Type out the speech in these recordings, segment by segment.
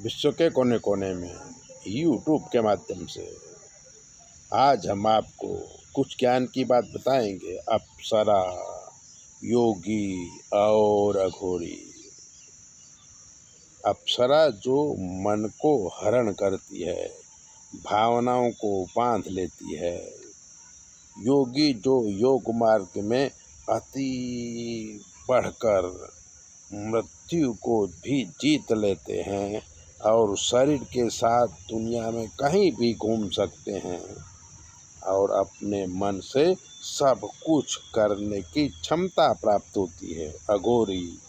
विश्व के कोने कोने में यूट्यूब के माध्यम से आज हम आपको कुछ ज्ञान की बात बताएंगे। अप्सरा, योगी और अघोरी। अप्सरा जो मन को हरण करती है, भावनाओं को बांध लेती है। योगी जो योग मार्ग में अति बढ़कर मृत्यु को भी जीत लेते हैं और शरीर के साथ दुनिया में कहीं भी घूम सकते हैं और अपने मन से सब कुछ करने की क्षमता प्राप्त होती है। अघोरी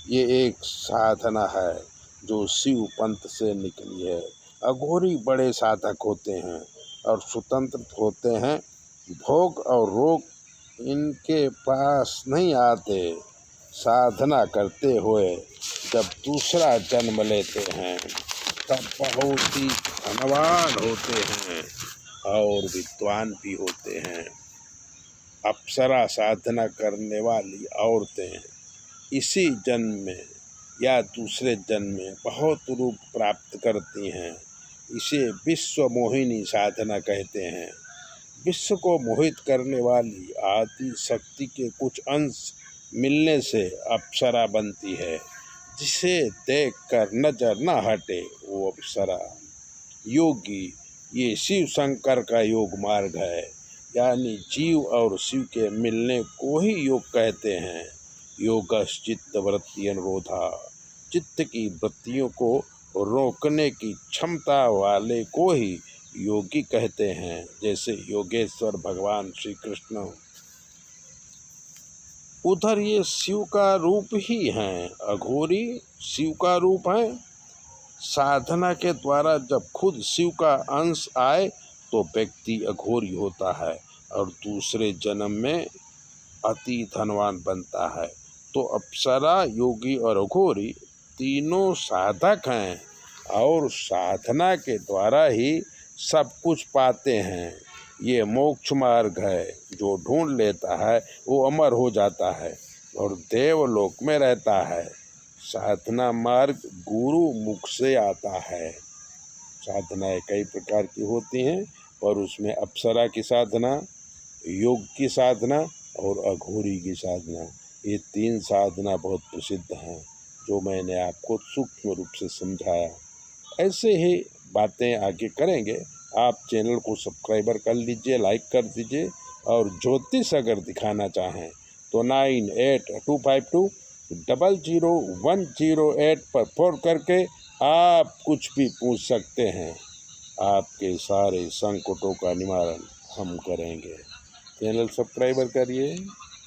ये एक साधना है जो शिव पंथ से निकली है। अघोरी बड़े साधक होते हैं और स्वतंत्र होते हैं। भोग और रोग इनके पास नहीं आते। साधना करते हुए जब दूसरा जन्म लेते हैं तब बहुत ही धनवान होते हैं और विद्वान भी होते हैं। अप्सरा साधना करने वाली औरतें इसी जन्म में या दूसरे जन्म में बहुत रूप प्राप्त करती हैं। इसे विश्व मोहिनी साधना कहते हैं। विश्व को मोहित करने वाली आदि शक्ति के कुछ अंश मिलने से अप्सरा बनती है। जिसे देखकर नजर न हटे वो अप्सरा। योगी ये शिव शंकर का योग मार्ग है, यानी जीव और शिव के मिलने को ही योग कहते हैं। योगश्चित्त वृत्ति अनुरोधा, चित्त की वृत्तियों को रोकने की क्षमता वाले को ही योगी कहते हैं। जैसे योगेश्वर भगवान श्री कृष्ण, उधर ये शिव का रूप ही हैं। अघोरी शिव का रूप है। साधना के द्वारा जब खुद शिव का अंश आए तो व्यक्ति अघोरी होता है और दूसरे जन्म में अति धनवान बनता है। तो अप्सरा, योगी और अघोरी तीनों साधक हैं और साधना के द्वारा ही सब कुछ पाते हैं। ये मोक्ष मार्ग है। जो ढूंढ लेता है वो अमर हो जाता है और देवलोक में रहता है। साधना मार्ग गुरु मुख से आता है। साधनाएं कई प्रकार की होती हैं, पर उसमें अप्सरा की साधना, योग की साधना और अघोरी की साधना, ये तीन साधना बहुत प्रसिद्ध हैं जो मैंने आपको सूक्ष्म रूप से समझाया। ऐसे ही बातें आगे करेंगे। आप चैनल को सब्सक्राइबर कर लीजिए, लाइक कर दीजिए और ज्योतिष अगर दिखाना चाहें तो 9825200108 पर फ़ोन करके आप कुछ भी पूछ सकते हैं। आपके सारे संकटों का निवारण हम करेंगे। चैनल सब्सक्राइबर करिए।